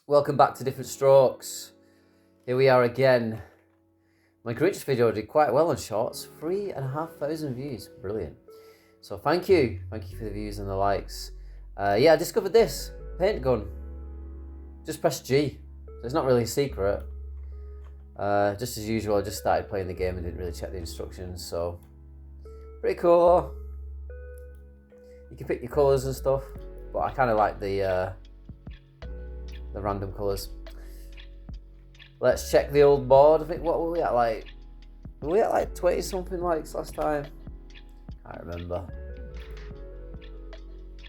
Welcome back to Different Strokes. Here we are again. My Grinch video did quite well on Shorts, 3,500 views, brilliant. So thank you for the views and the likes. Yeah, I discovered this paint gun. Just press G, so it's not really a secret. Just as usual, I just started playing the game and didn't really check the instructions, so pretty cool. You can pick your colours and stuff, but I kind of like the random colours. Let's check the old board. I think, what were we at, like? Were we at like 20 something likes last time? I can't remember.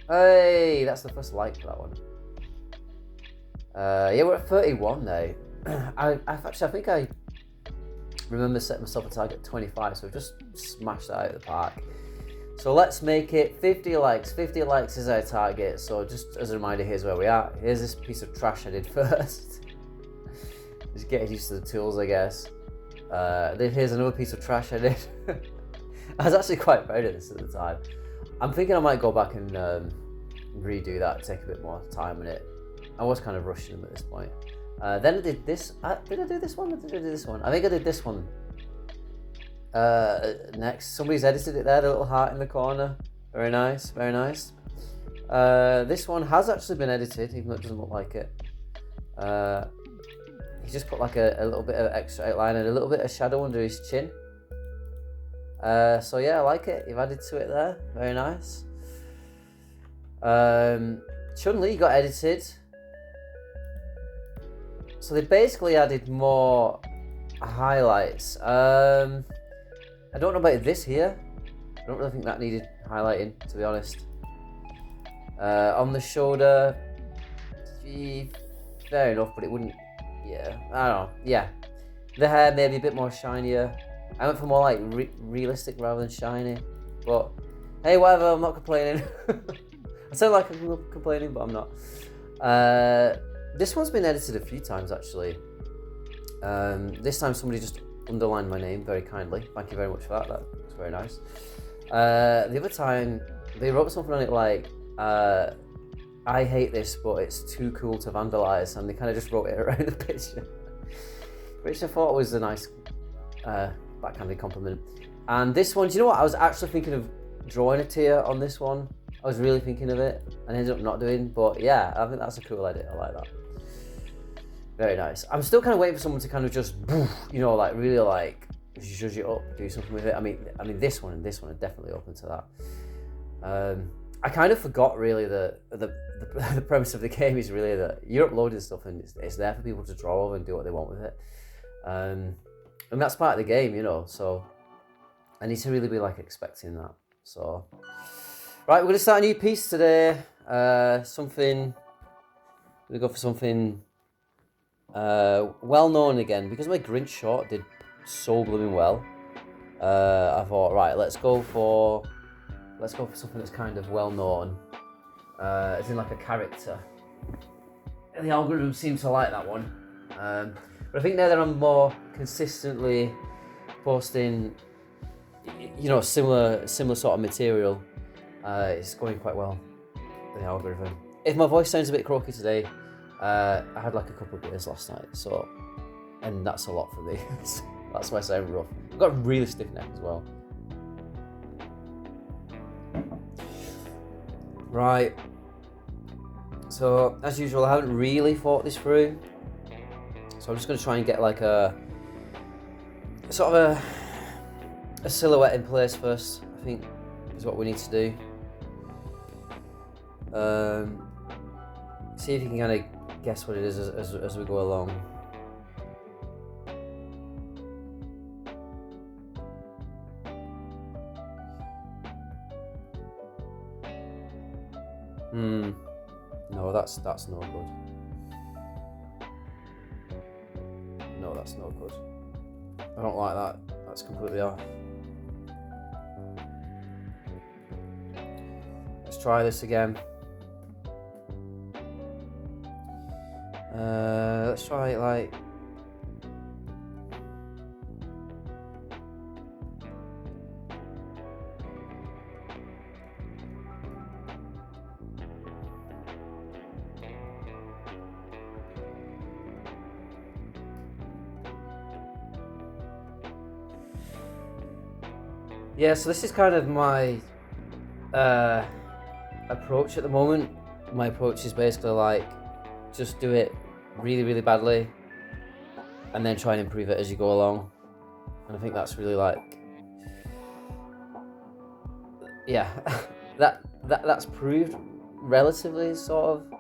Hey, that's the first like for that one. Yeah, we're at 31 now. I think I remember setting myself a target 25, so we've just smashed that out of the park. So let's make it 50 likes. 50 likes is our target. So just as a reminder, here's where we are. Here's this piece of trash I did first. Just getting used to the tools, I guess. Then here's another piece of trash I did. I was actually quite proud of this at the time. I'm thinking I might go back and redo that, take a bit more time on it. I was kind of rushing them at this point. Then I did this. Did I do this one or did I do this one? I think I did this one. Next, somebody's edited it there, the little heart in the corner. Very nice, very nice. This one has actually been edited, even though it doesn't look like it. He's just put like a little bit of extra outline and a little bit of shadow under his chin. So yeah, I like it. You've added to it there. Very nice. Chun-Li got edited. So they basically added more highlights. I don't know about this here. I don't really think that needed highlighting, to be honest. On the shoulder, fair enough, but it wouldn't. Yeah, I don't know. Yeah, the hair maybe a bit more shinier. I went for more like realistic rather than shiny. But hey, whatever. I'm not complaining. I sound like I'm complaining, but I'm not. This one's been edited a few times actually. This time somebody just underlined my name very kindly. Thank you very much for that. That was very nice. The other time they wrote something on it like, I hate this, but it's too cool to vandalize, and they kind of just wrote it around the picture, which I thought was a nice backhanded compliment. And this one, do you know what? I was actually thinking of drawing a tear on this one. I was really thinking of it, and ended up not doing. But yeah, I think that's a cool edit. I like that. Very nice. I'm still kind of waiting for someone to kind of just, you know, like really like zhuzh it up, do something with it. I mean, this one and this one are definitely open to that. I kind of forgot really the premise of the game is really that you're uploading stuff and it's there for people to draw over and do what they want with it. And that's part of the game, you know. So I need to really be like expecting that. So right, we're gonna start a new piece today. We're gonna go for something well known again, because my Grinch short did so blooming well. I thought, right, let's go for something that's kind of well known, as in like a character. And the algorithm seems to like that one. But I think now that I'm more consistently posting, you know, similar sort of material, it's going quite well with the algorithm. If my voice sounds a bit croaky today, I had like a couple of beers last night, so, and that's a lot for me. That's why I sound rough. I've got a really stiff neck as well. Right. So as usual, I haven't really thought this through, so I'm just going to try and get like a sort of a silhouette in place first. I think is what we need to do. See if you can kind of guess what it is as we go along. No, that's no good. No, that's no good. I don't like that. That's completely off. Let's try this again. Let's try it like Yeah, so this is kind of my approach at the moment. My approach is basically like, just do it really, really badly, and then try and improve it as you go along. And I think that's really like, yeah, that's proved relatively sort of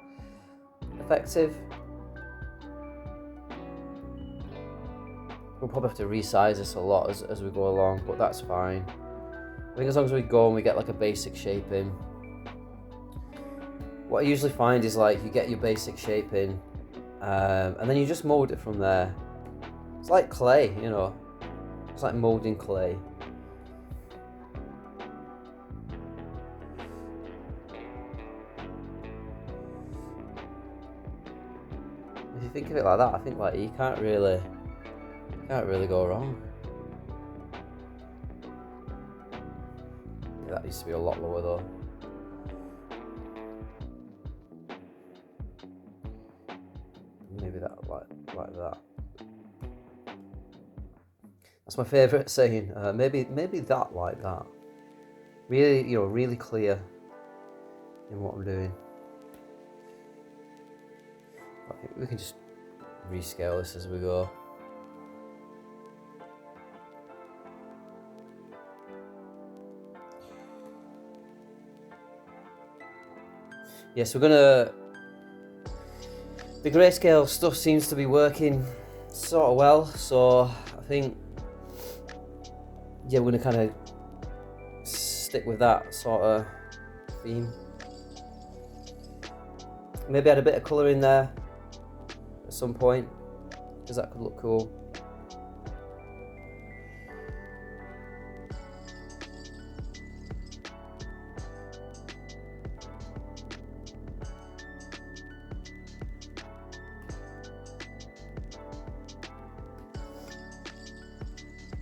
effective. We'll probably have to resize this a lot as we go along, but that's fine. I think as long as we go and we get like a basic shape in. What I usually find is like you get your basic shape in, and then you just mold it from there. It's like clay, you know. It's like molding clay. If you think of it like that, I think like you can't really go wrong. Yeah, that needs to be a lot lower though. Maybe that like that. That's my favourite saying. Maybe that like that. Really, you know, really clear in what I'm doing. I think we can just rescale this as we go. Yes, we're gonna. The grayscale stuff seems to be working sort of well, so I think, yeah, we're gonna kind of stick with that sort of theme. Maybe add a bit of colour in there at some point, because that could look cool.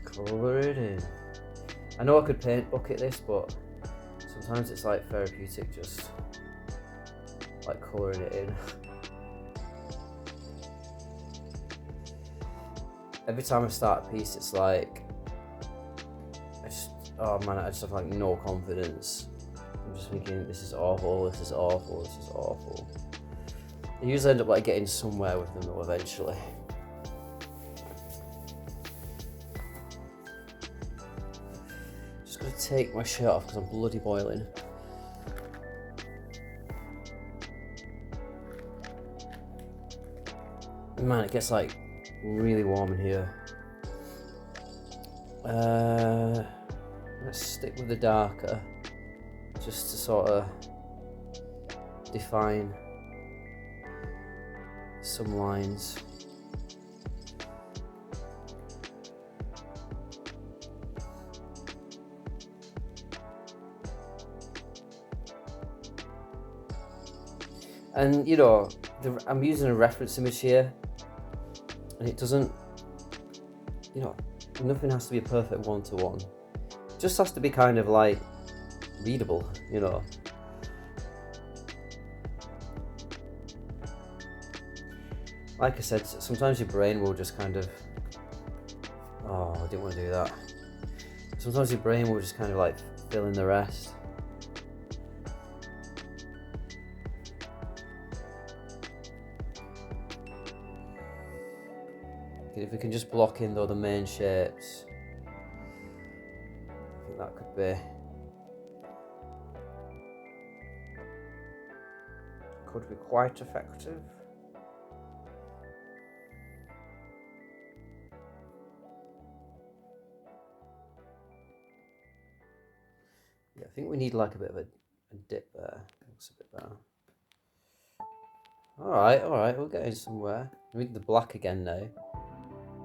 Colour it in. I know I could paint bucket this, but sometimes it's like therapeutic just like colouring it in. Every time I start a piece, it's like, oh man, I just have like no confidence. I'm just thinking, this is awful, this is awful, this is awful. I usually end up like getting somewhere with them though eventually. Just gonna take my shirt off because I'm bloody boiling. Man, it gets like really warm in here. Let's stick with the darker, just to sort of define some lines. And you know, I'm using a reference image here, and it doesn't, you know, nothing has to be a perfect one-to-one. It just has to be kind of like readable, you know. Like I said, sometimes your brain will just kind of, oh, I didn't want to do that. Sometimes your brain will just kind of like fill in the rest. If we can just block in though the main shapes, I think that could be quite effective. Yeah, I think we need like a bit of a dip there. Looks a bit better. All right, we're getting somewhere. We need the black again now.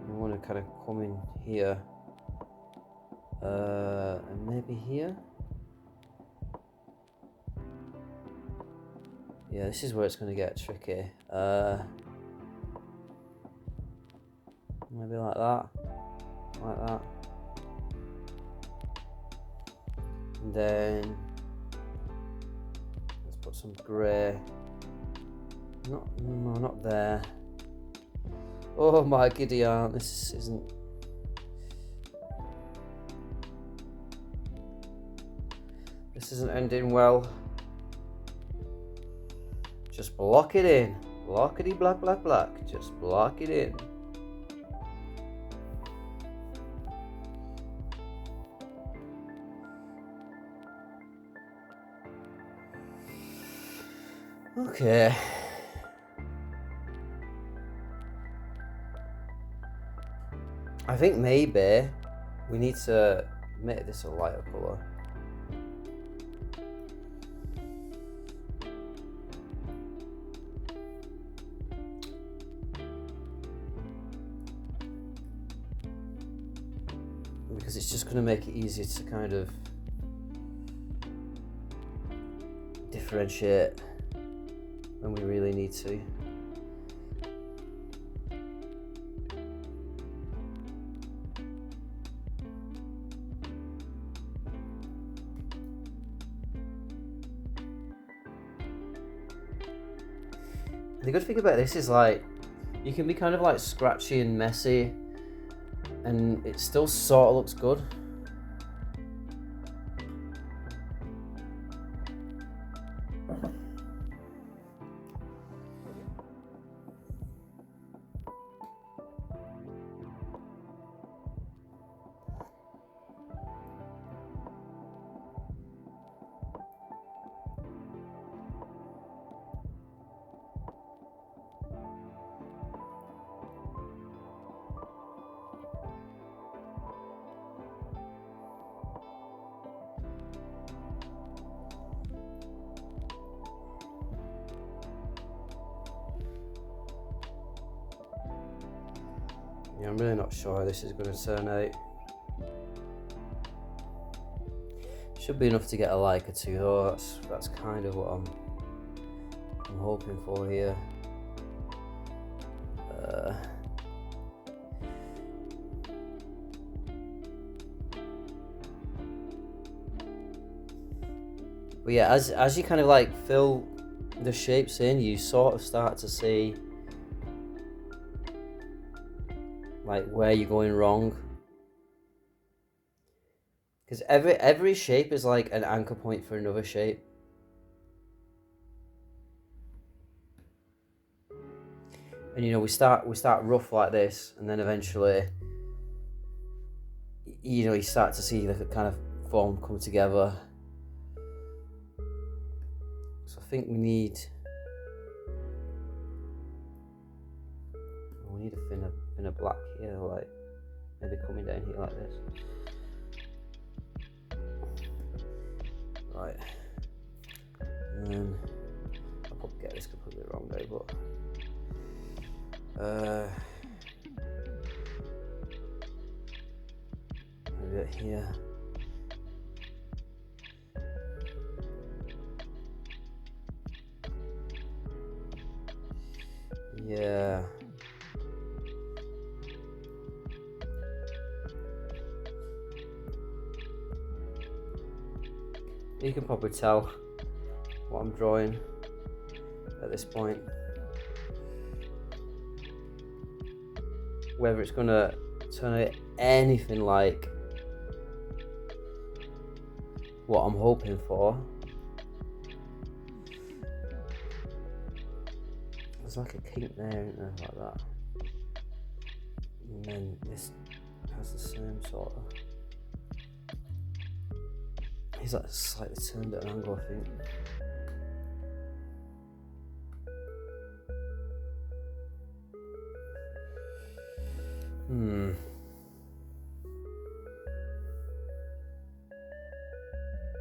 We want to kind of come in here, and maybe here. Yeah, this is where it's going to get tricky. Maybe like that, and then let's put some grey. No, not there. Oh my giddy aunt, this isn't. This isn't ending well. Just block it in. Blockity block block block. Just block it in. Okay. I think maybe we need to make this a lighter colour. Because it's just going to make it easier to kind of differentiate when we really need to. The good thing about this is like you can be kind of like scratchy and messy and it still sort of looks good. Yeah, I'm really not sure how this is going to turn out. Should be enough to get a like or two though. That's kind of what I'm hoping for here. But yeah, as you kind of like fill the shapes in, you sort of start to see like where you're going wrong, because every shape is like an anchor point for another shape. And you know, we start rough like this, and then eventually, you know, you start to see the kind of form come together. So I think we need a thinner black here, like maybe coming down here like this. Right, and then I'll probably get this completely wrong now, but maybe it here. Yeah. You can probably tell what I'm drawing at this point. Whether it's gonna turn out anything like what I'm hoping for. There's like a kink there, isn't there, like that. And then this has the same sort of. He's like slightly turned at an angle, I think.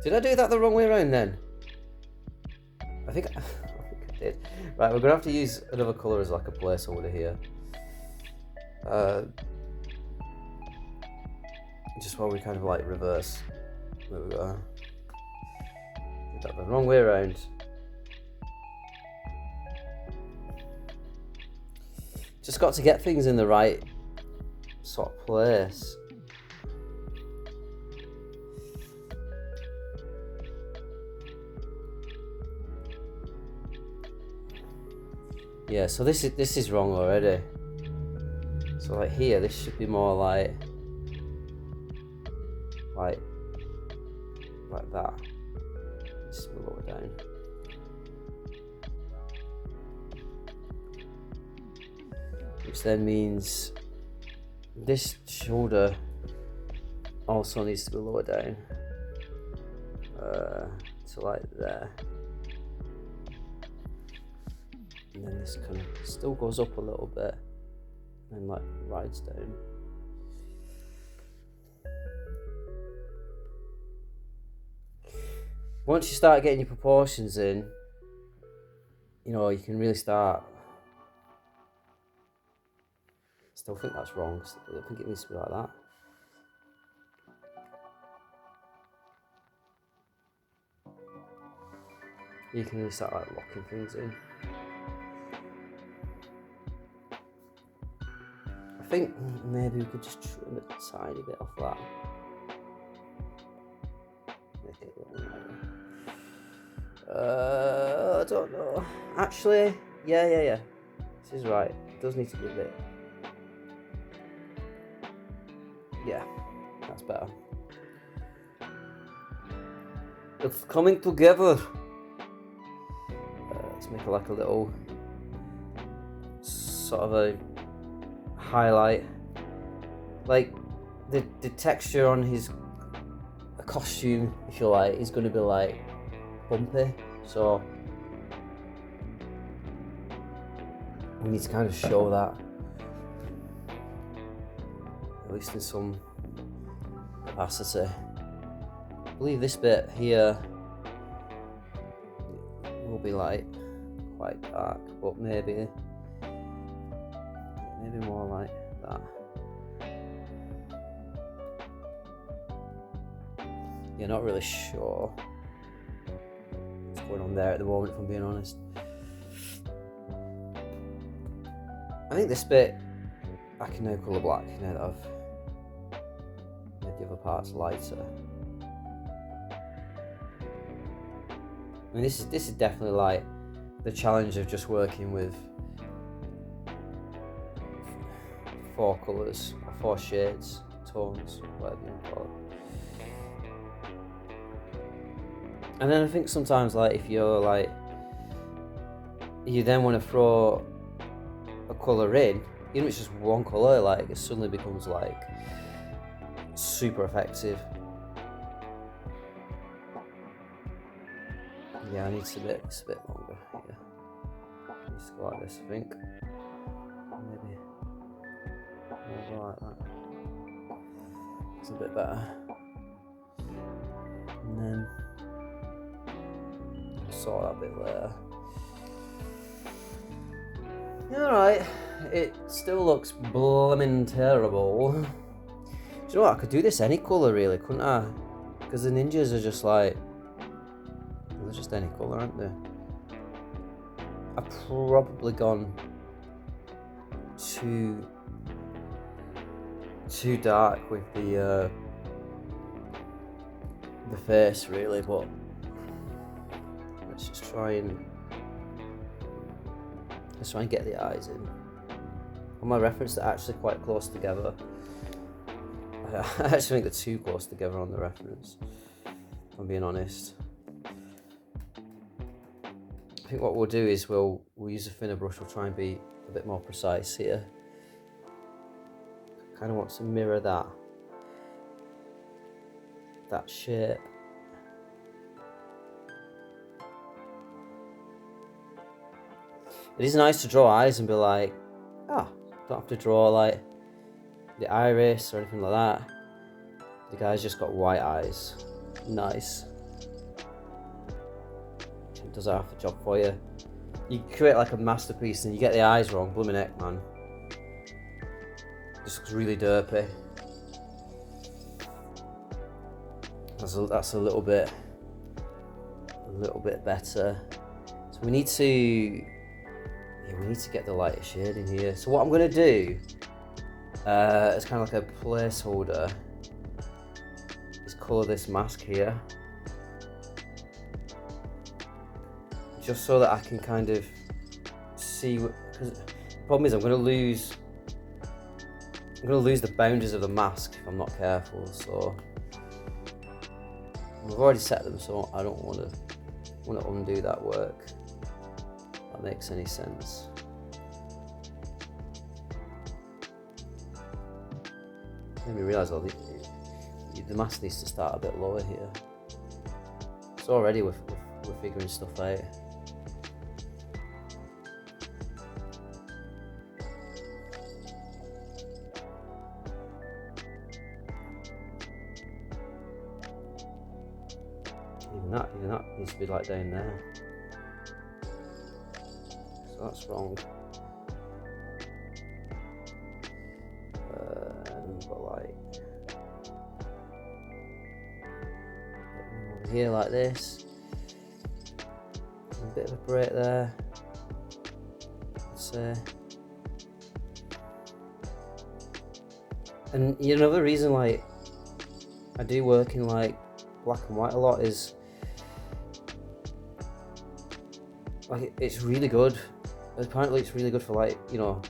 Did I do that the wrong way around then? I think I did. Right, we're gonna have to use another colour as like a placeholder here. Just while we kind of like reverse. There we go. Did that the wrong way around. Just got to get things in the right sort of place. Yeah, so this is wrong already. So like here, this should be more like that. down. Which then means this shoulder also needs to be lower down to like there. And then this kind of still goes up a little bit and then like rides down. Once you start getting your proportions in, you know, you can really start. Still think that's wrong. I don't think it needs to be like that. You can really start like locking things in. I think maybe we could just trim a tiny bit off that. Make it a little wider. I don't know. Actually, yeah. This is right. It does need to be a bit. Yeah, that's better. It's coming together. Let's make it like a little sort of a highlight. Like the texture on his costume, if you like, is going to be like bumpy. So we need to kind of show that. At least in some capacity. I believe this bit here will be like quite dark, but maybe more like that. You're not really sure what's going on there at the moment, if I'm being honest. I think this bit I can now colour black now that I've made the other parts lighter. I mean, this is definitely like the challenge of just working with 4 colours, or 4 shades, tones, whatever you want to call it. And then I think sometimes, like, if you're like, you then want to throw a colour in, even if it's just one colour, like, it suddenly becomes like super effective. Yeah, I need it's a bit longer. Yeah, it needs to go like this, I think. Maybe more like that. It's a bit better. And then I'll sort that bit later. Alright, it still looks blimmin' terrible. Do you know what? I could do this any colour, really, couldn't I? Because the ninjas are just like, they're just any colour, aren't they? I've probably gone too dark with the face, really, but let's try and get the eyes in. On my reference, they're actually quite close together. I actually think they're too close together on the reference, if I'm being honest. I think what we'll do is we'll use a thinner brush. We'll try and be a bit more precise here. Kind of want to mirror that shape. It is nice to draw eyes and be like, don't have to draw like the iris or anything like that. The guy's just got white eyes. Nice. It does half the job for you. You create like a masterpiece and you get the eyes wrong, blooming heck, man. Just looks really derpy. That's a little bit better. So we need to get the lighter shade in here. So what I'm gonna do, it's kind of like a placeholder, is colour this mask here, just so that I can kind of see. Because the problem is I'm gonna lose the boundaries of the mask if I'm not careful. So we've already set them, so I don't want to want to undo that work. That makes any sense. Made me realise though, the mask needs to start a bit lower here. So already we're figuring stuff out. Even that needs to be like down there. So that's wrong. And we've got like over here like this. A bit of a break there. Let's say. And you know, another reason like I do work in like black and white a lot is like it's really good. Apparently it's really good for like, you know,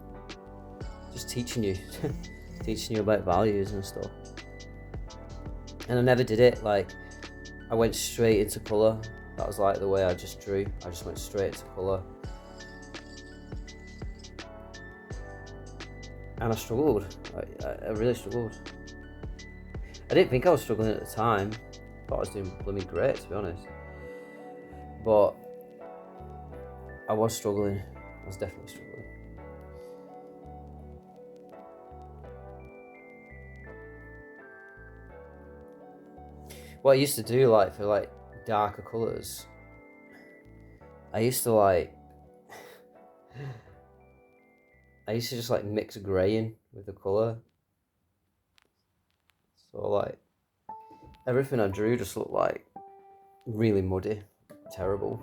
just teaching you about values and stuff. And I never did it, like I went straight into colour. That was like the way I just drew. I just went straight into colour. And I struggled. I really struggled. I didn't think I was struggling at the time. Thought I was doing blooming great, to be honest. But I was struggling. I was definitely struggling. What I used to do, like for like darker colours, I used to just like mix grey in with the colour. So like everything I drew just looked like really muddy, terrible.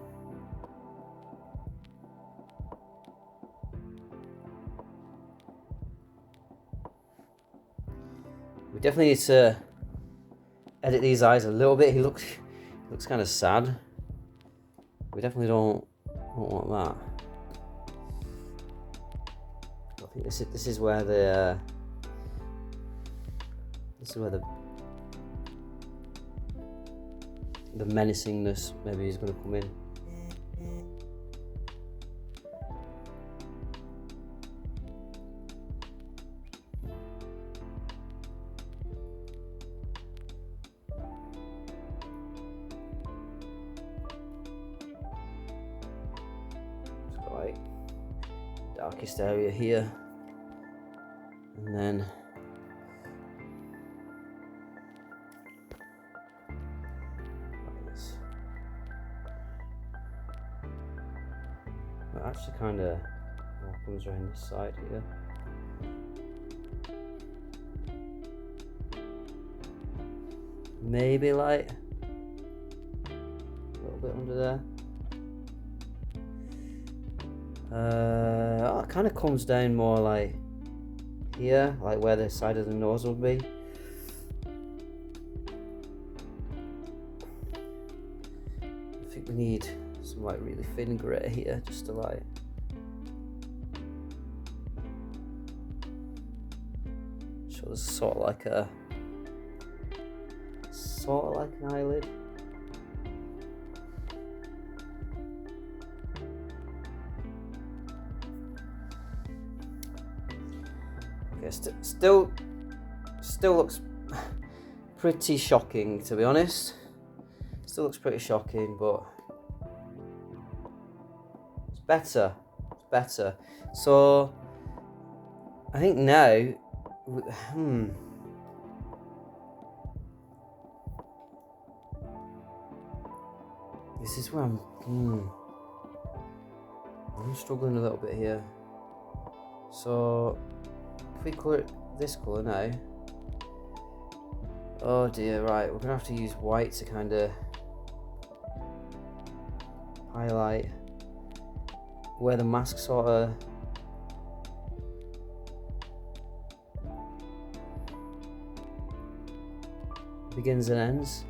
We definitely need to edit these eyes a little bit. He looks kind of sad. We definitely don't want that. I think this is where the menacingness maybe is going to come in. Like darkest area here, and then like this. It actually kind of comes around this side here. Maybe like a little bit under there. It kind of comes down more like here, like where the side of the nose would be. I think we need some like really thin grey here, just to like show there's sort of like an eyelid. Still looks pretty shocking, to be honest. Still looks pretty shocking, but it's better. It's better. So I think now, this is where I'm struggling a little bit here. So if we colour it this colour now, oh dear, right, we're gonna have to use white to kind of highlight where the mask sort of begins and ends.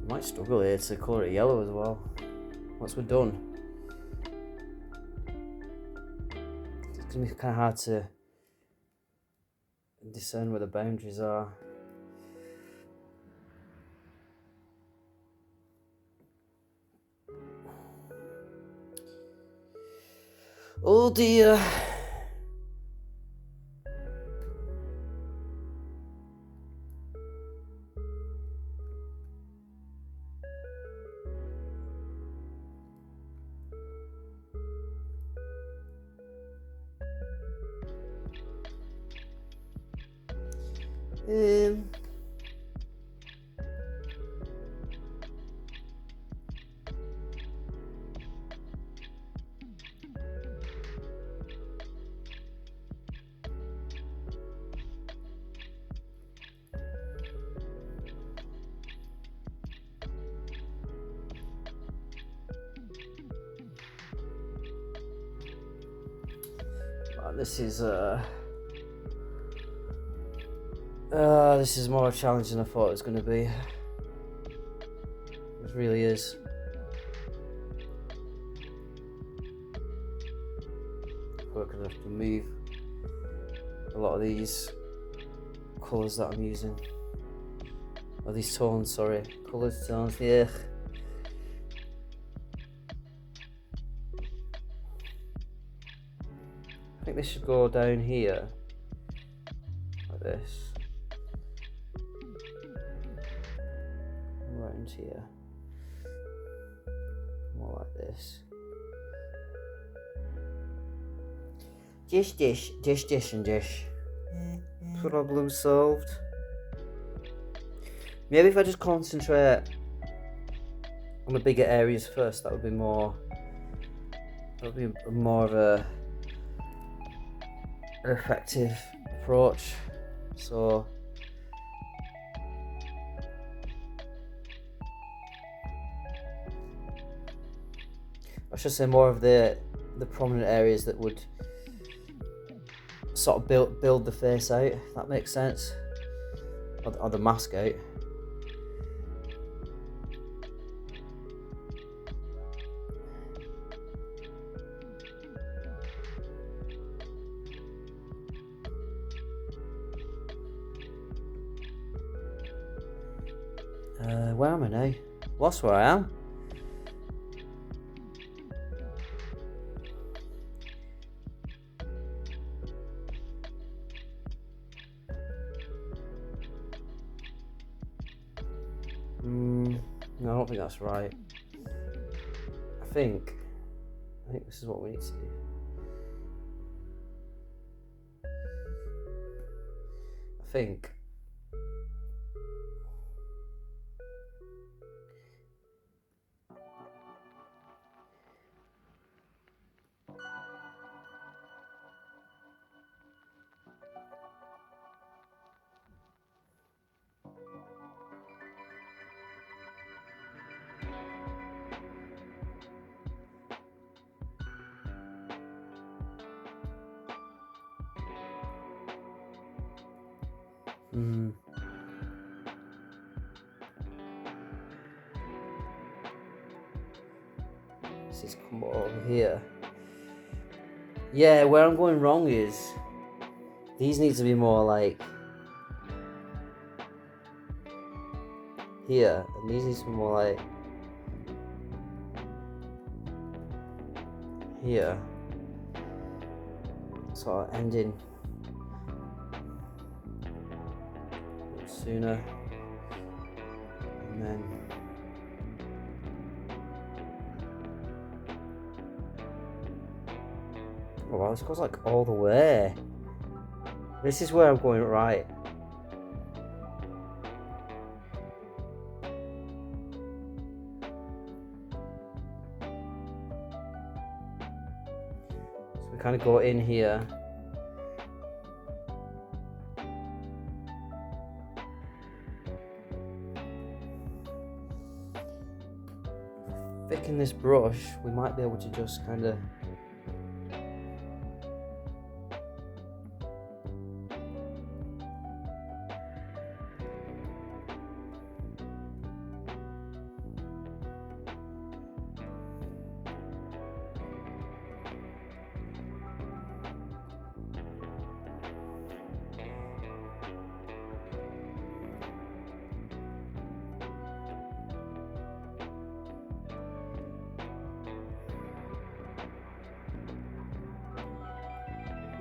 Might struggle here to colour it yellow as well once we're done. It's gonna be kind of hard to discern where the boundaries are. Oh dear. This is more challenging than I thought it was going to be. It really is. We're going to have to move a lot of these colours that I'm using. Or these tones, sorry. Colours, tones, yeah. I think this should go down here. Like this. Right into here. More like this. Dish and dish. Problem solved. Maybe if I just concentrate on the bigger areas first, that would be more of an effective approach. So I should say more of the prominent areas that would sort of build the face out, if that makes sense, or the mask out. Where am I now? Lost where I am. No, I don't think that's right. I think this is what we need to do. I think this is come over here. Yeah, where I'm going wrong is these need to be more like here, and these need to be more like here. Sort of ending sooner, and then oh wow, this goes like all the way. This is where I'm going right. So we kind of go in here. Thicken this brush, we might be able to just kind of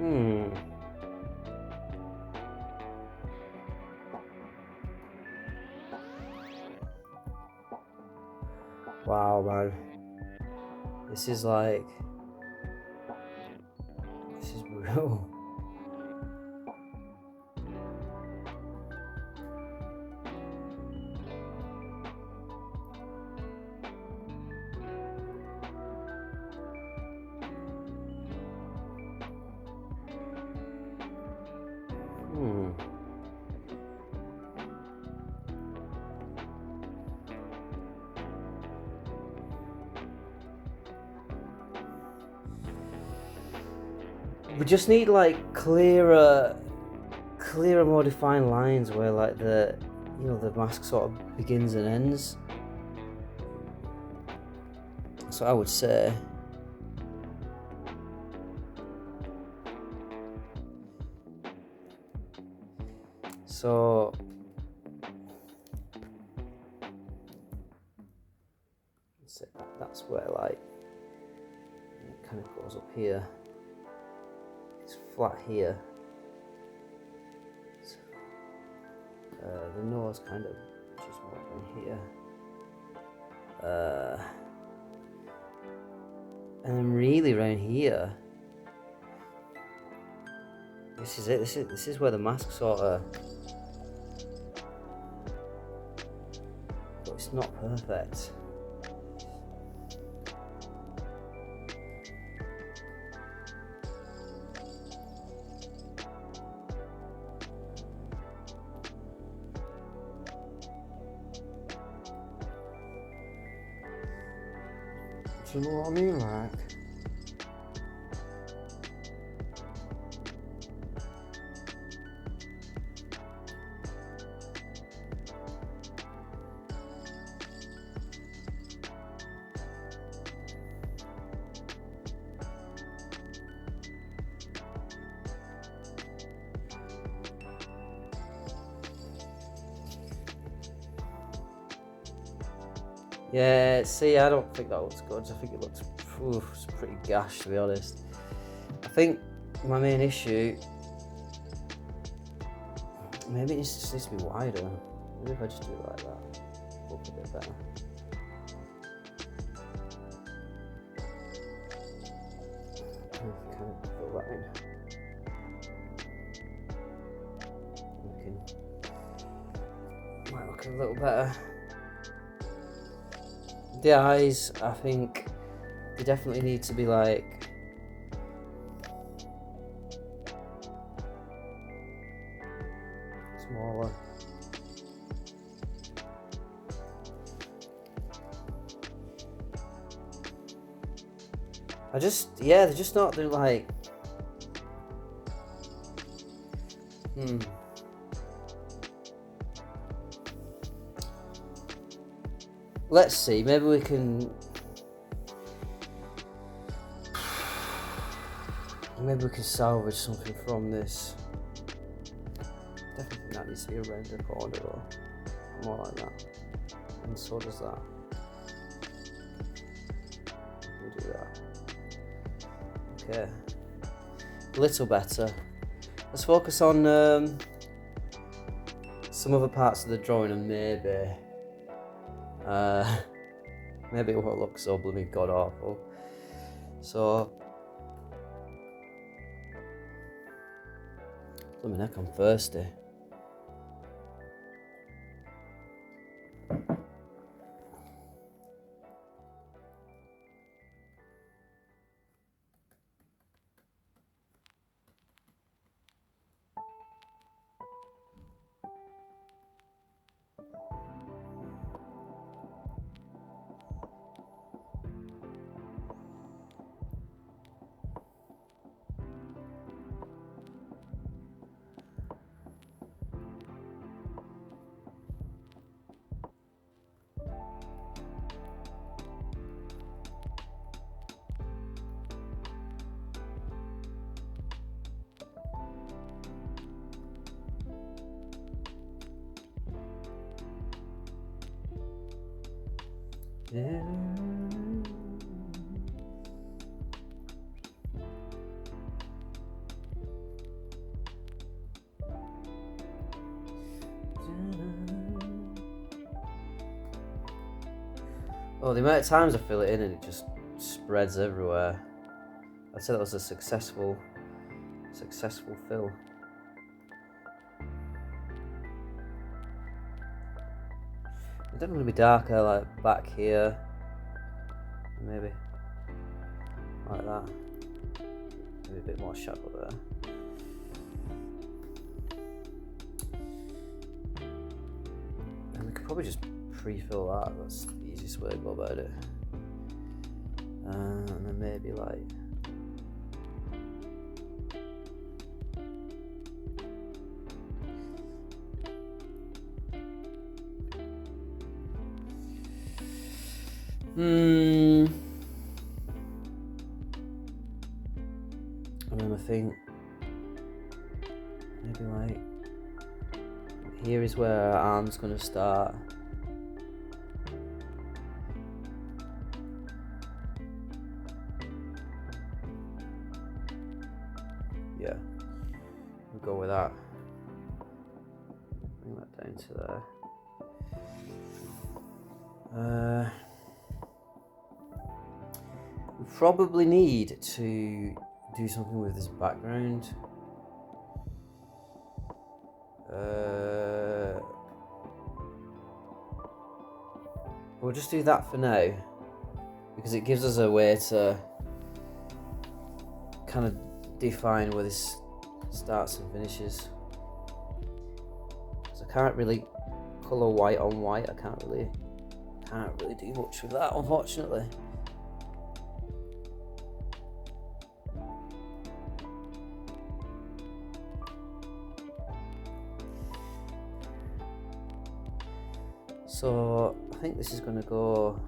Hmm. Wow, man. This is like... This is brutal. Hmm. We just need like clearer, more defined lines where like the mask sort of begins and ends. That's what I would say. So that's where like it kind of goes up here. It's flat here. The nose kind of just more down here. And then really around here. This is it. This is where the mask sort of. But it's not perfect. Do you know what I mean, like? Yeah, see, I don't think that looks good. I think it looks it's pretty gash, to be honest. I think my main issue, maybe it just needs to be wider. Maybe if I just do it like that, it'll look a bit better. Kind of fill that in. Might look a little better. The eyes, I think they definitely need to be like smaller. They're just not, they're like, Let's see, maybe we can salvage something from this. Definitely think that needs to be a render corner or more like that. And so does that. We'll do that. Okay. A little better. Let's focus on some other parts of the drawing and maybe it won't look so bloody god awful. So, bloody heck, I'm thirsty. Yeah. Oh, the amount of times I fill it in and it just spreads everywhere. I'd say that was a successful fill. It's definitely gonna be darker, like back here, maybe like that. Maybe a bit more shadow there. And we could probably just pre-fill that. That's the easiest way to go about it. And then maybe like. And then I think maybe like here is where our arm's gonna start. Yeah, we'll go with that. Bring that down to there. We probably need to do something with this background. We'll just do that for now because it gives us a way to kind of define where this starts and finishes. So I can't really colour white on white. I can't really do much with that, unfortunately. So I think this is going to go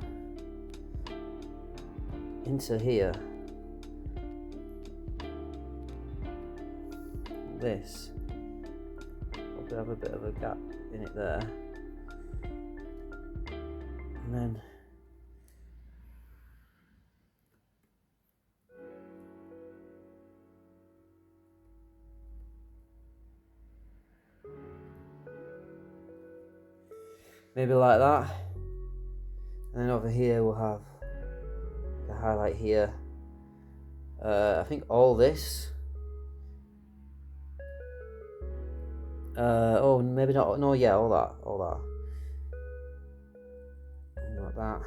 into here. This probably have a bit of a gap in it there, and then maybe like that, and then over here we'll have a highlight here. I think all this. Oh, maybe not. No, yeah, all that. Like that,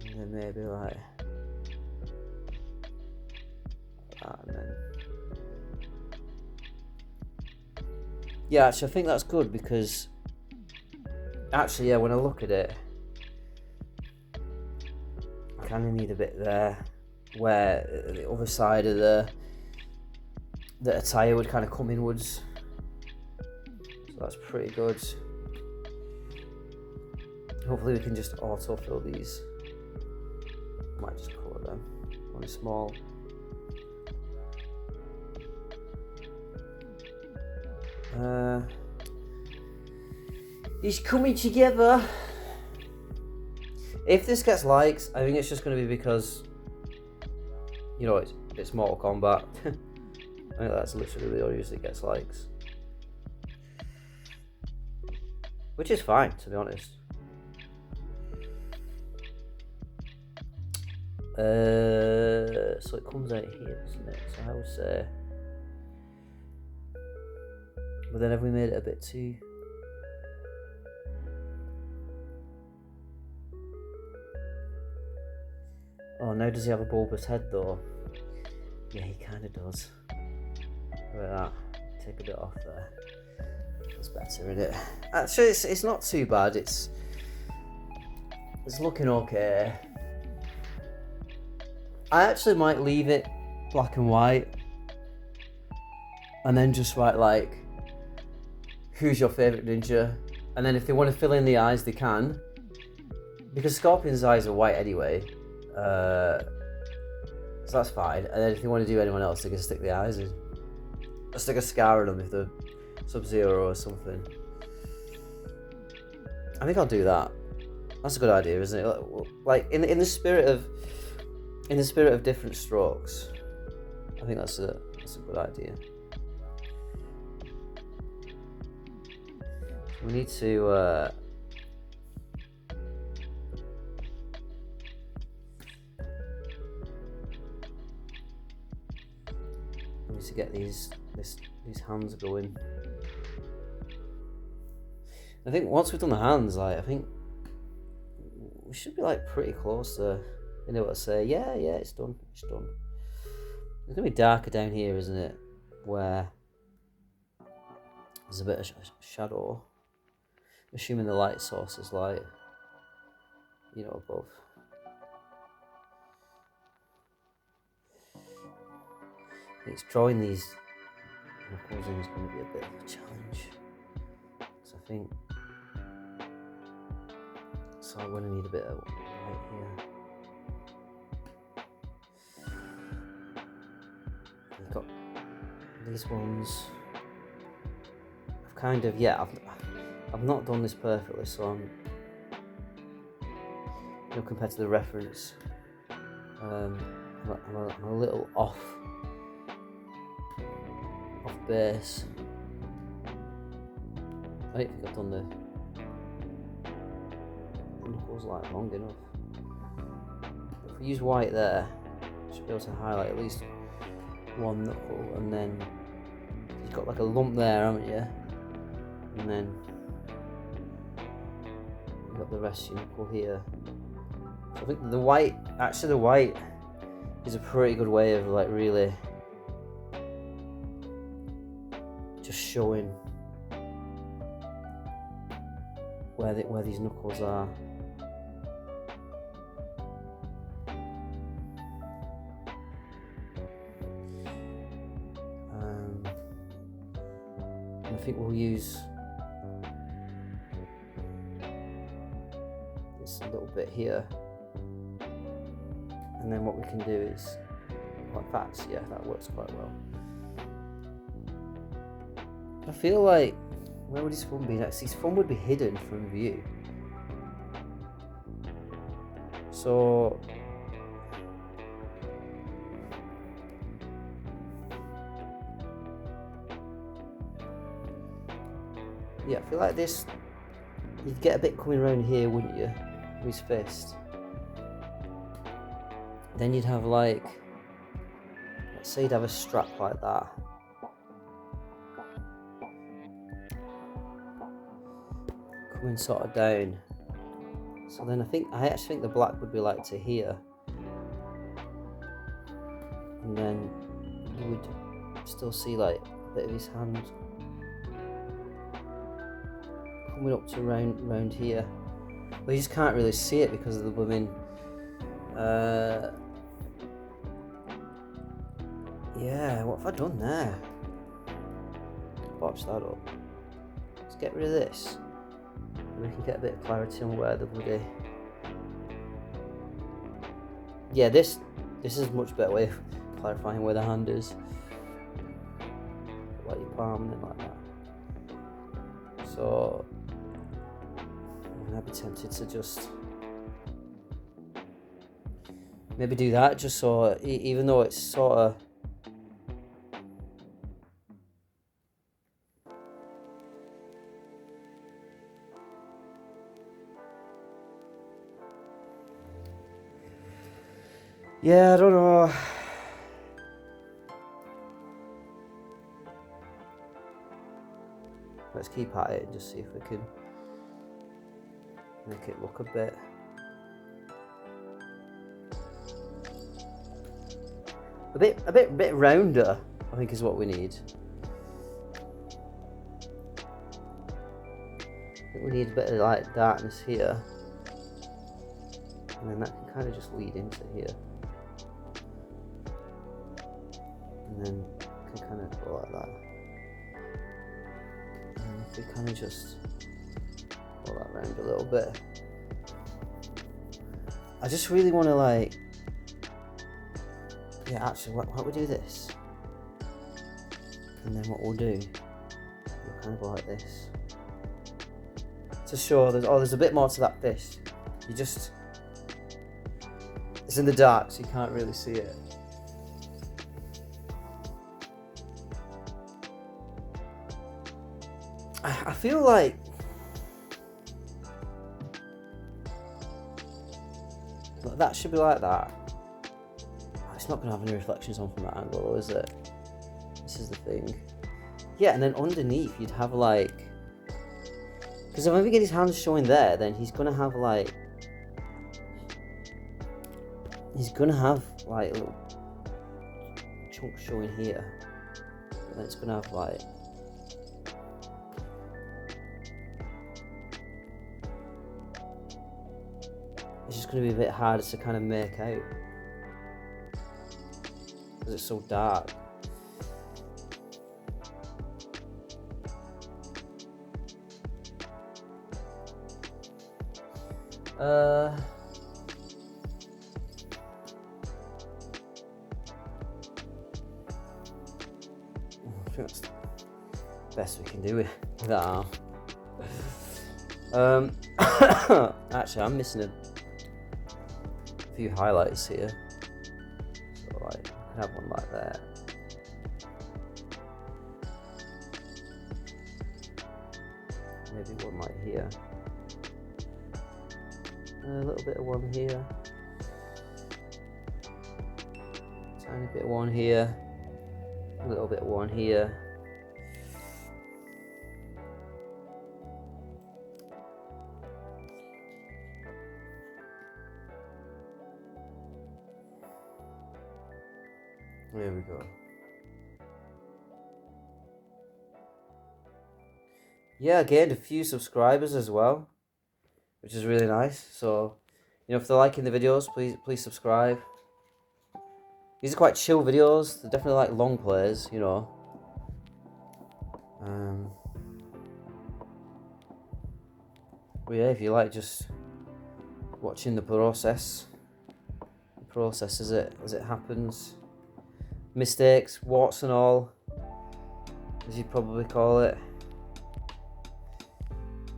and then maybe like that, and then yeah. Actually, I think that's good because actually, yeah, when I look at it, I kind of need a bit there where the other side of the attire would kind of come inwards. So that's pretty good. Hopefully we can just auto-fill these. Might just colour them. Only small. It's coming together. If this gets likes, I think it's just going to be because, you know, it's Mortal Kombat. I think that's literally the only reason it gets likes. Which is fine, to be honest. So it comes out here, doesn't it? So I would say. But then have we made it a bit too? Oh, now does he have a bulbous head though? Yeah, he kind of does. Look at that. Take a bit off there. That's better, isn't it? Actually, it's not too bad. It's looking okay. I actually might leave it black and white, and then just write like, "Who's your favourite ninja?" And then if they want to fill in the eyes, they can, because Scorpion's eyes are white anyway. So that's fine. And then if they want to do anyone else, they can stick the eyes in. Or stick a scar on them if they're Sub-Zero or something. I think I'll do that. That's a good idea, isn't it? Like in the spirit of different strokes. I think that's a good idea. We need to get these hands going. I think once we've done the hands, like I think we should be like pretty close to being able to say, yeah, it's done. It's gonna be darker down here, isn't it? Where there's a bit of shadow. Assuming the light source is light, above. It's drawing these knuckles in is going to be a bit of a challenge. So I think I'm going to need a bit of light here. We've got these ones. I've kind of, I've not done this perfectly, so I'm, compared to the reference, I'm a little off base. I don't think I've done the knuckles like long enough. If we use white there, should be able to highlight at least one knuckle, and then you've got like a lump there, haven't you? And then you've got the rest of your knuckle here. So I think the white is a pretty good way of like really just showing where these knuckles are. And I think we'll use this little bit here, and then what we can do is, like that works quite well. I feel like, where would his thumb be next? His thumb would be hidden from view. So yeah, I feel like this, you'd get a bit coming around here, wouldn't you? With his fist. Then you'd have like, let's say you'd have a strap like that. Coming sort of down. So then I actually think the black would be like to here. And then you would still see like a bit of his hand coming up to round here. But you just can't really see it because of the blooming yeah, what have I done there? Botch that up. Let's get rid of this. We can get a bit of clarity on where the bloody... Yeah, this is a much better way of clarifying where the hand is. Like your palm and then like that. So I'd be tempted to just maybe do that, just so even though it's sort of yeah, I don't know. Let's keep at it and just see if we can make it look a bit rounder, I think is what we need. I think we need a bit of like darkness here, and then that can kind of just lead into here. And then can kind of go like that. And if we kind of just pull that around a little bit. I just really want to like, yeah, actually, why don't we do this? And then what we'll do, we'll kind of go like this. To show there's a bit more to that fish. It's in the dark, so you can't really see it. I feel like that should be like that. It's not going to have any reflections on from that angle, though, is it? This is the thing. Yeah, and then underneath you'd have like, because if I get his hands showing there, then he's gonna have like little chunks showing here, and then it's gonna have like, it's just gonna be a bit harder to kind of make out because it's so dark. I think that's the best we can do with that arm. Actually, I'm missing a few highlights here. So like, I can have one like that. Maybe one like here. A little bit of one here. Tiny bit of one here. A little bit of one here. There we go. Yeah, I gained a few subscribers as well, which is really nice. So, you know, if they're liking the videos, please subscribe. These are quite chill videos. They're definitely like long plays, you know. But yeah, if you like just watching the process as it happens, mistakes, warts and all, as you'd probably call it.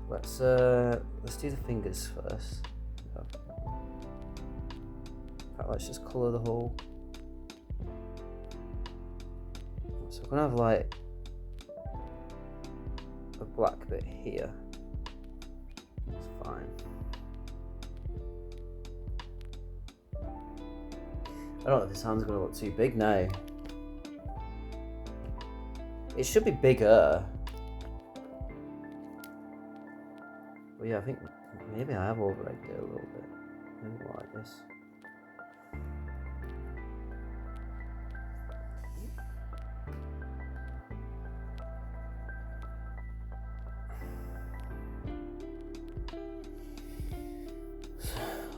Let's do the fingers first. In fact, let's just colour the whole. So we're gonna have like a black bit here. That's fine. I don't know if this hand's gonna look too big now. It should be bigger. But yeah, I think maybe I have over-egged it a little bit. Maybe more like this.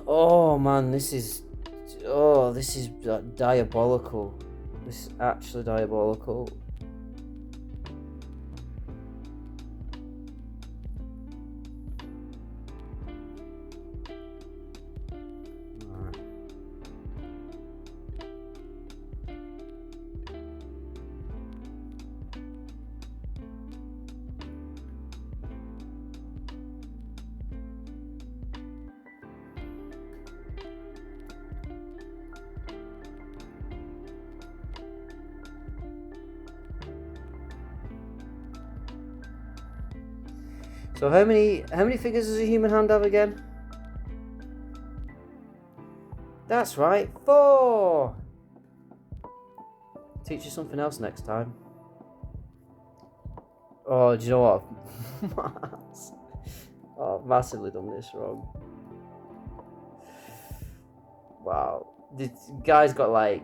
Oh man, this is diabolical. This is actually diabolical. So how many fingers does a human hand have again? That's right, 4! Teach you something else next time. Oh, do you know what? Oh, I've massively done this wrong. Wow. This guy's got like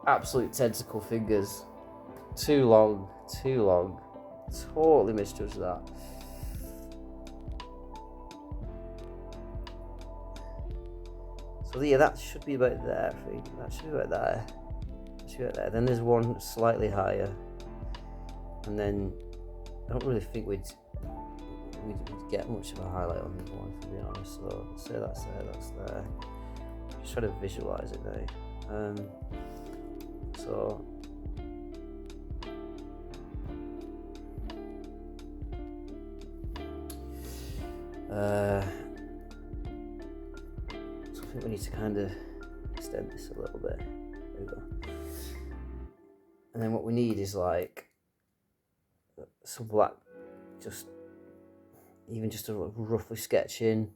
absolute tentacle fingers. Too long. Totally misjudged that. So yeah, that should be about there, I think. That should be about there. Then there's one slightly higher. And then I don't really think we'd get much of a highlight on this one, to be honest. So let's say that's there. Just try to visualize it now. So I think we need to kind of extend this a little bit. There we go. And then what we need is like some black, just a roughly sketch in,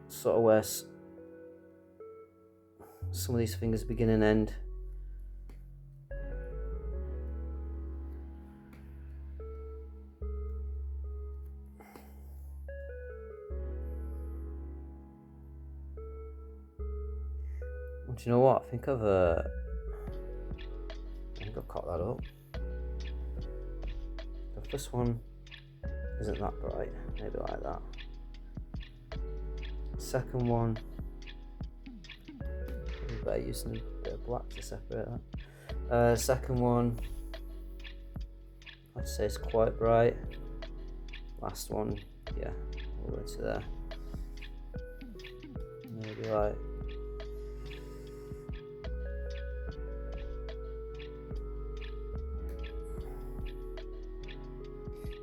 sort of where some of these fingers begin and end. Do you know what? I think I've caught that up. The first one isn't that bright, maybe like that. Second one, better using a bit of black to separate that. Second one, I'd say it's quite bright. Last one, yeah, all the way to there. Maybe like.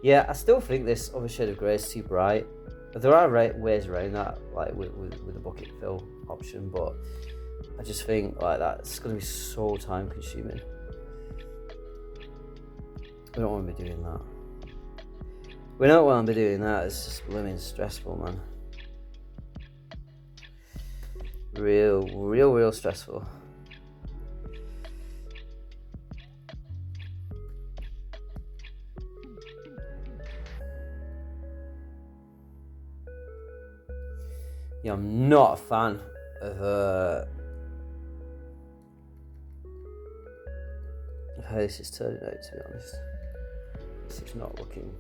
Yeah, I still think this other shade of grey is too bright. There are ways around that, like with the bucket fill option, but I just think like that's going to be so time consuming. We don't want to be doing that. We don't want to be doing that. It's just blooming stressful, man. Real stressful. Yeah, I'm not a fan of how this is turning out, to be honest. This is not looking.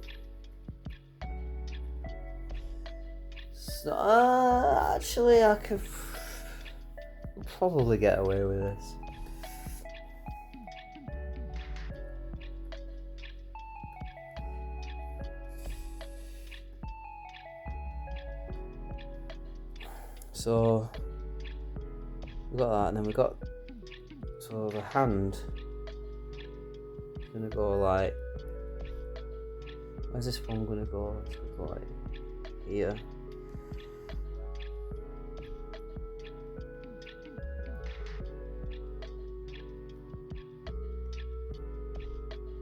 So, actually, I could probably get away with this. So we got that, and then we got the hand. It's gonna go like. Where's this one gonna go? It's gonna go like here.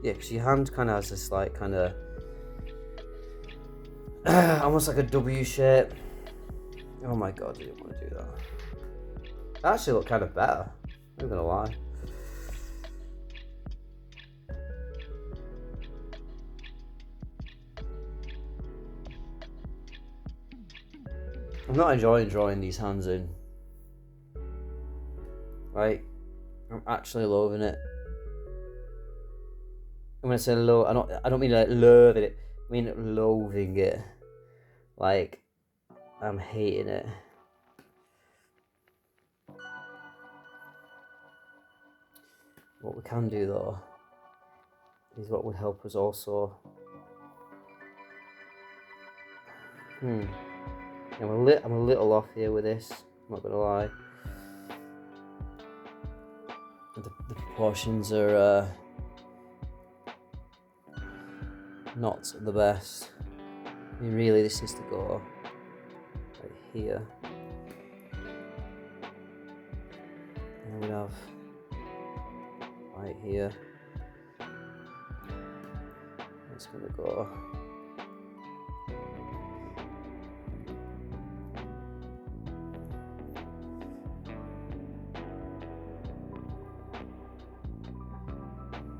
Yeah, because your hand kind of has this like kind of almost like a W shape. Oh my god, I didn't want to do that. That actually looked kind of better, I'm not gonna lie. I'm not enjoying drawing these hands in. Like, I'm actually loathing it. And when I say low, I don't mean like loathing it, I mean loathing it. Like, I'm hating it. What we can do though is what would help us also. I'm a little off here with this, I'm not gonna lie. The proportions are not the best. I mean, really, this needs to go right here. And we have right here. It's gonna go.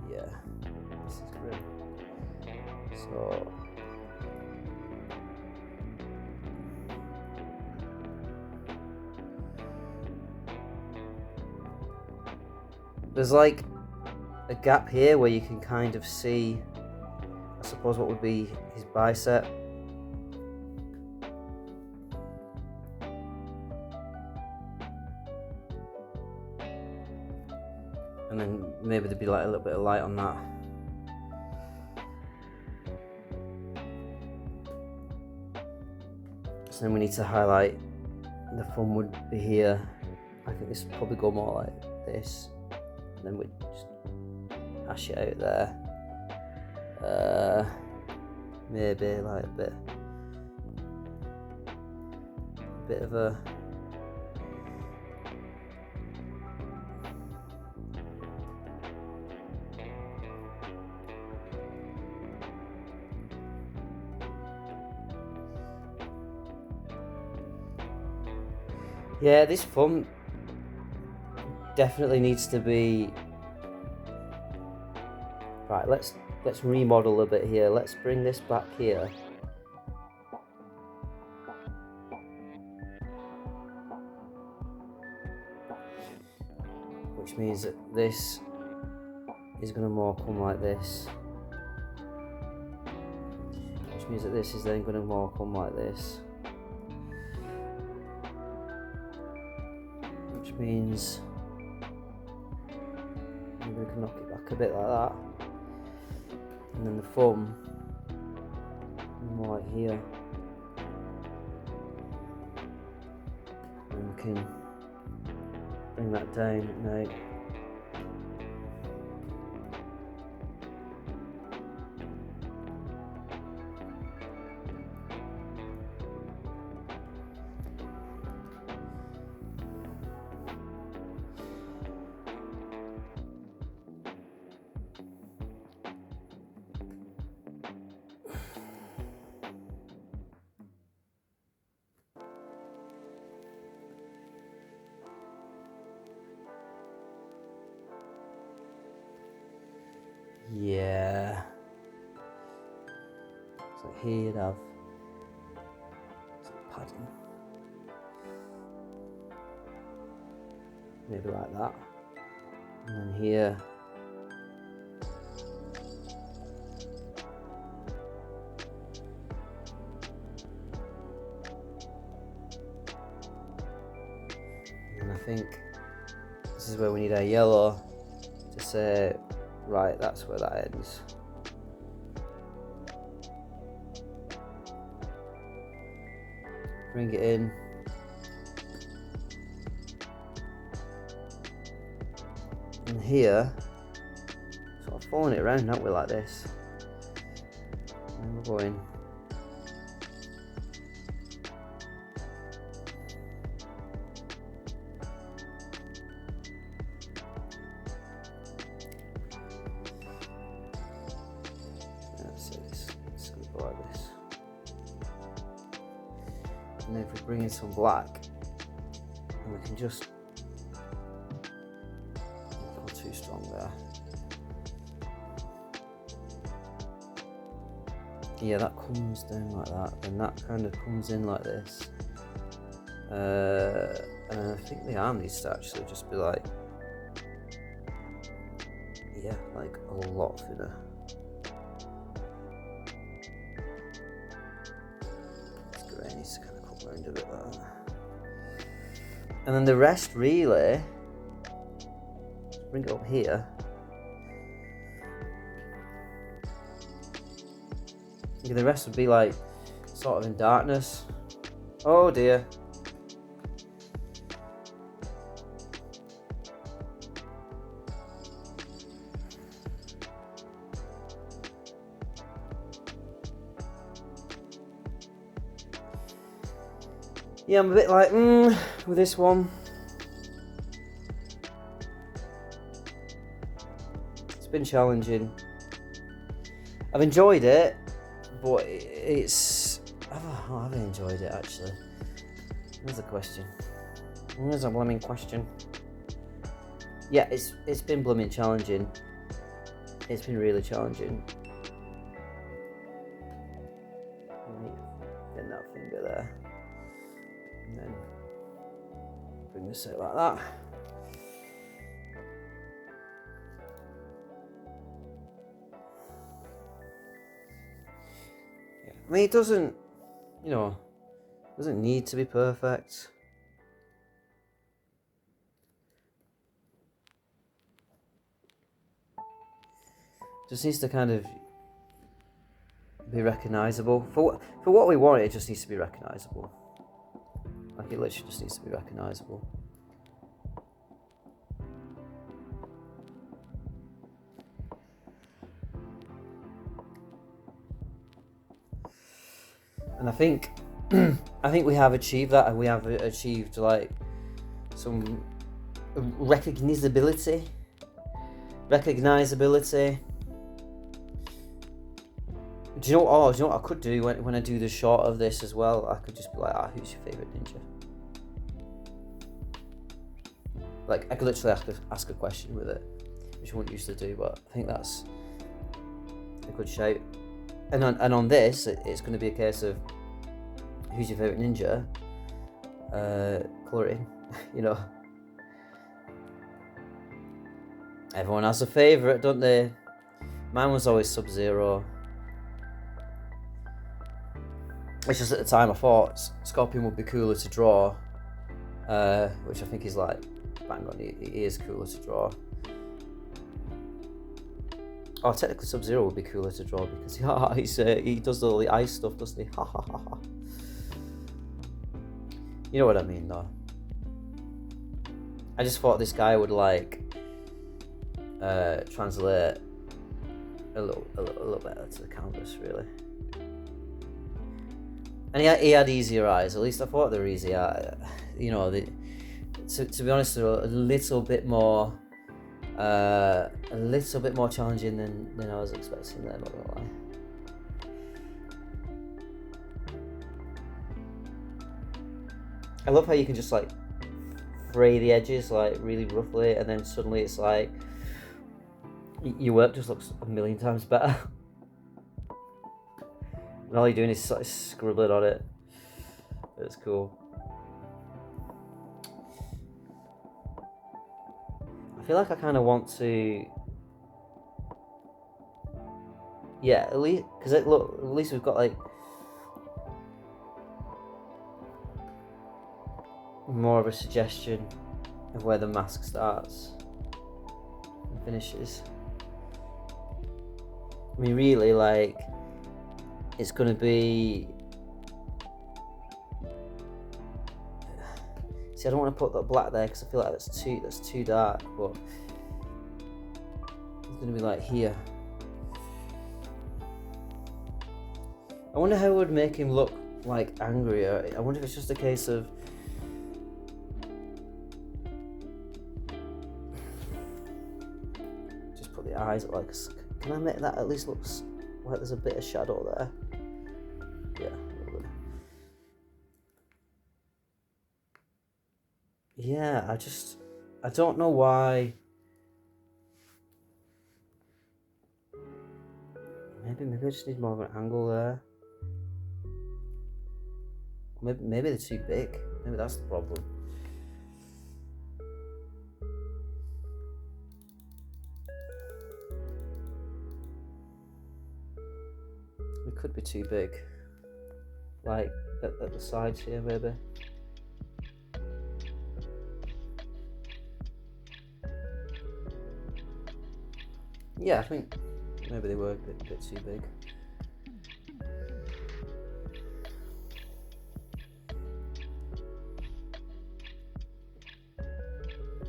Yeah, this is great. So. There's like a gap here where you can kind of see, I suppose, what would be his bicep. And then maybe there'd be like a little bit of light on that. So then we need to highlight, the thumb would be here. I think this would probably go more like this. And then we just hash it out there. Maybe like a bit of a. Yeah, this thumb definitely needs to be... Right, let's remodel a bit here. Let's bring this back here. Which means that this is going to more come like this. Which means that this is then going to more come like this. Which means maybe we can knock it back a bit like that. And then the thumb more like here. And we can bring that down now. Yeah. So here you'd have some padding. Maybe like that. And then here. And I think this is where we need our yellow to say, right, that's where that ends. Bring it in. And here, sort of following it around, aren't we, like this? And we're going. And then if we bring in some black, and we can just not go too strong there. Yeah, that comes down like that, and that kind of comes in like this. And I think the arm needs to actually just be like, yeah, like a lot thinner. Needs to kind of come around a bit like that. And then the rest really, bring it up here. Yeah, the rest would be like sort of in darkness. Oh dear. Yeah, I'm a bit like, with this one. It's been challenging. I've enjoyed it, but it's... Oh, have I enjoyed it, actually? There's a question. There's a blooming question. Yeah, it's been blooming challenging. It's been really challenging. Get that finger there. And then bring this out like that. Yeah. I mean, it doesn't, doesn't need to be perfect. Just needs to kind of be recognisable. For what we want, it just needs to be recognisable. Like, it literally just needs to be recognisable. And I think we have achieved that, and we have achieved like some recognizability. Do you know what I could do when I do the short of this as well? I could just be like, who's your favourite ninja? like I could literally ask a question with it, which I wouldn't usually do, but I think that's a good shout. And on this, it's going to be a case of who's your favourite ninja? Colour it in, you know. Everyone has a favourite, don't they? Mine was always Sub-Zero. It's just at the time I thought Scorpion would be cooler to draw, which I think is like bang on. He is cooler to draw. Oh, technically Sub-Zero would be cooler to draw because he does all the ice stuff, doesn't he? Ha ha ha ha. You know what I mean, though. I just thought this guy would like translate a little better to the canvas, really. And he had easier eyes. At least I thought they were easy. You know, to be honest, they're a little bit more challenging than I was expecting. There, not gonna lie. I love how you can just like fray the edges like really roughly, and then suddenly it's like your work just looks a million times better. And all you're doing is like scribbling on it. It's cool. I feel like I kind of want to, yeah, at least because at least we've got like more of a suggestion of where the mask starts and finishes. I mean, really, like, it's going to be... See, I don't want to put that black there because I feel like that's too dark, but it's going to be like here. I wonder how it would make him look like angrier. I wonder if it's just a case of just put the eyes like, can I make that at least looks like there's a bit of shadow there? Yeah, a little bit. Yeah, I don't know why. Maybe I just need more of an angle there. Maybe they're too big. Maybe that's the problem. It could be too big. Like at the sides here, maybe. Yeah, I think maybe they were a bit too big.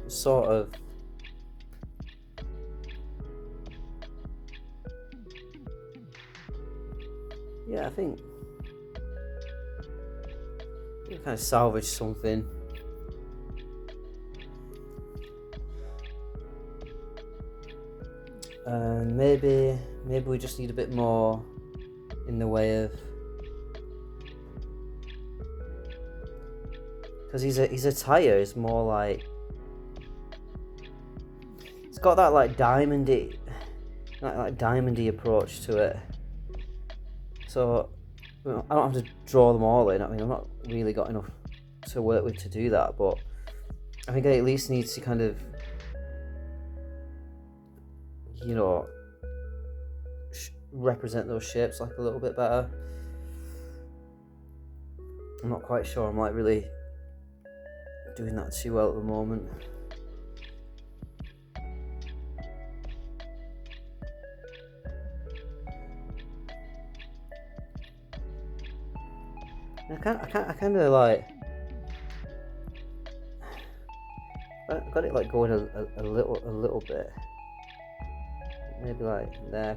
Sort of. Yeah, I think we kind of salvage something. Maybe we just need a bit more in the way of, because his attire is more like, it's got that like diamondy approach to it. So I don't have to draw them all in. I mean, I've not really got enough to work with to do that, but I think I at least need to kind of, you know, represent those shapes like a little bit better. I'm not quite sure I'm like really doing that too well at the moment. I kind of like, I got it like going a little bit. Maybe like there,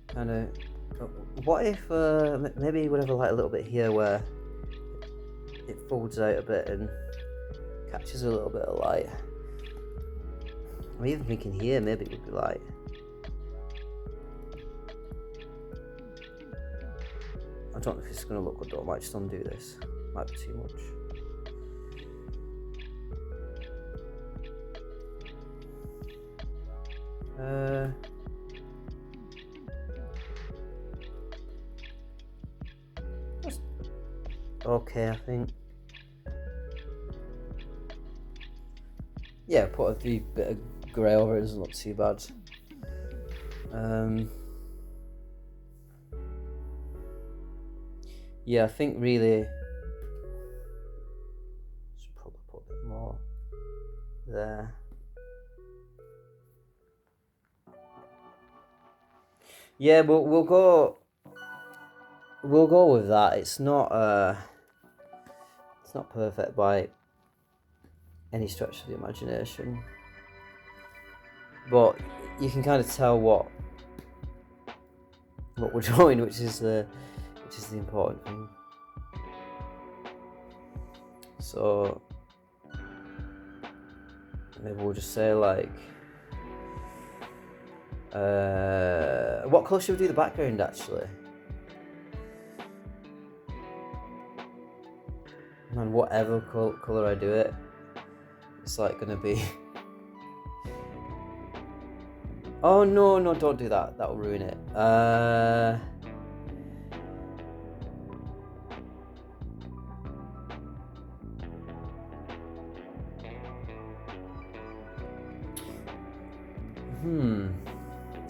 kind of. What if maybe whatever, like a little bit here where it folds out a bit and catches a little bit of light. I'm even thinking here maybe it would be light. I don't know if it's going to look good though. I might just undo this. Might be too much. That's okay, I think. Yeah, put a bit of grey over it, doesn't look too bad. Yeah, I think really should probably put a bit more there. Yeah, we'll go with that. It's not perfect by any stretch of the imagination, but you can kind of tell what we're drawing, which is the important thing. So maybe we'll just say like, what colour should we do the background actually? Man, whatever colour I do it, it's like gonna be. Oh no, don't do that. That'll ruin it.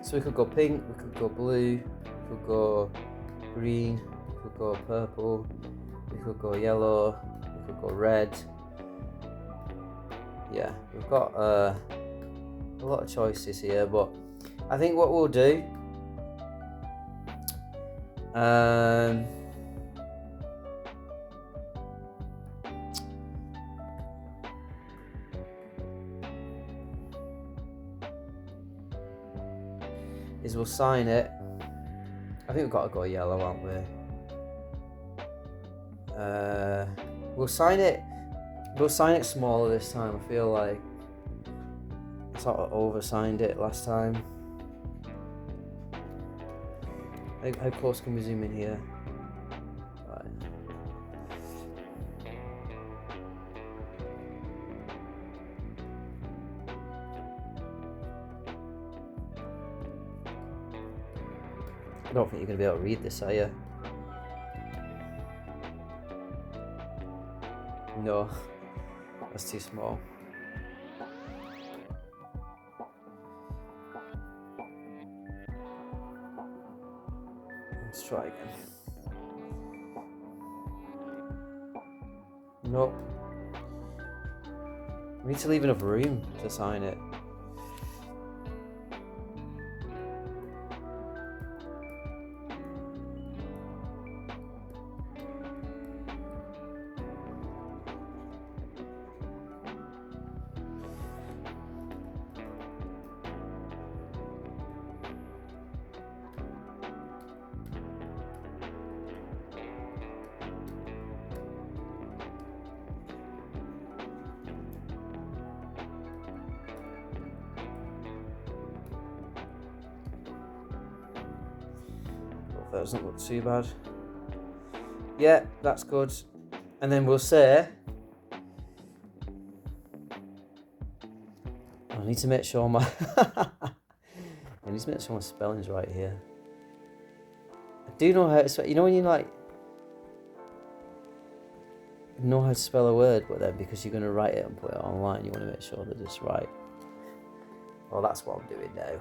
So we could go pink, we could go blue, we could go green, we could go purple, we could go yellow, we could go red. Yeah, we've got a lot of choices here, but I think what we'll do is we'll sign it. I think we've got to go yellow, aren't we? We'll sign it smaller this time. I feel like I sort of oversigned it last time. How close can we zoom in here? Right. I don't think you're going to be able to read this, are you? No, that's too small. Let's try again. Nope. We need to leave enough room to sign it. That doesn't look too bad. Yeah, that's good. And then we'll say, I need to make sure my spelling's right here. I do know how to spell. You know when you like know how to spell a word, but then because you're going to write it and put it online, you want to make sure that it's right. Well, that's what I'm doing now.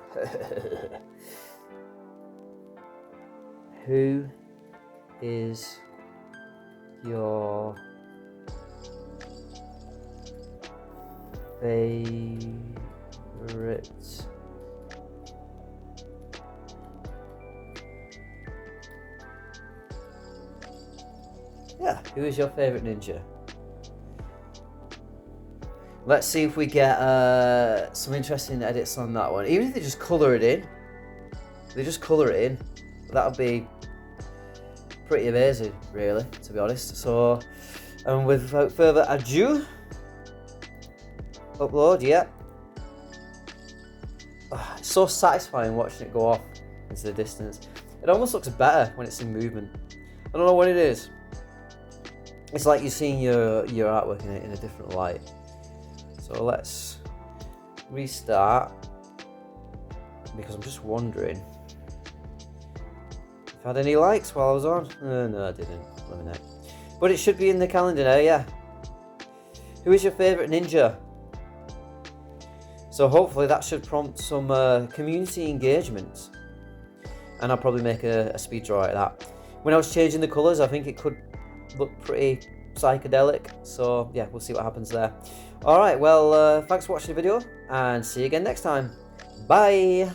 Who is your favorite who is your favorite ninja? Let's see if we get some interesting edits on that one. Even if they just colour it in, that would be pretty amazing, really, to be honest. So, and without further ado, upload, yeah. Oh, it's so satisfying watching it go off into the distance. It almost looks better when it's in movement. I don't know what it is. It's like you're seeing your artwork in a different light. So let's restart. because I'm just wondering if I had any likes while I was on. No, I didn't. But it should be in the calendar now, yeah. Who is your favourite ninja? So hopefully that should prompt some community engagement. And I'll probably make a speed draw out of that. When I was changing the colours, I think it could look pretty psychedelic. So yeah, we'll see what happens there. Alright, well, thanks for watching the video, and see you again next time. Bye!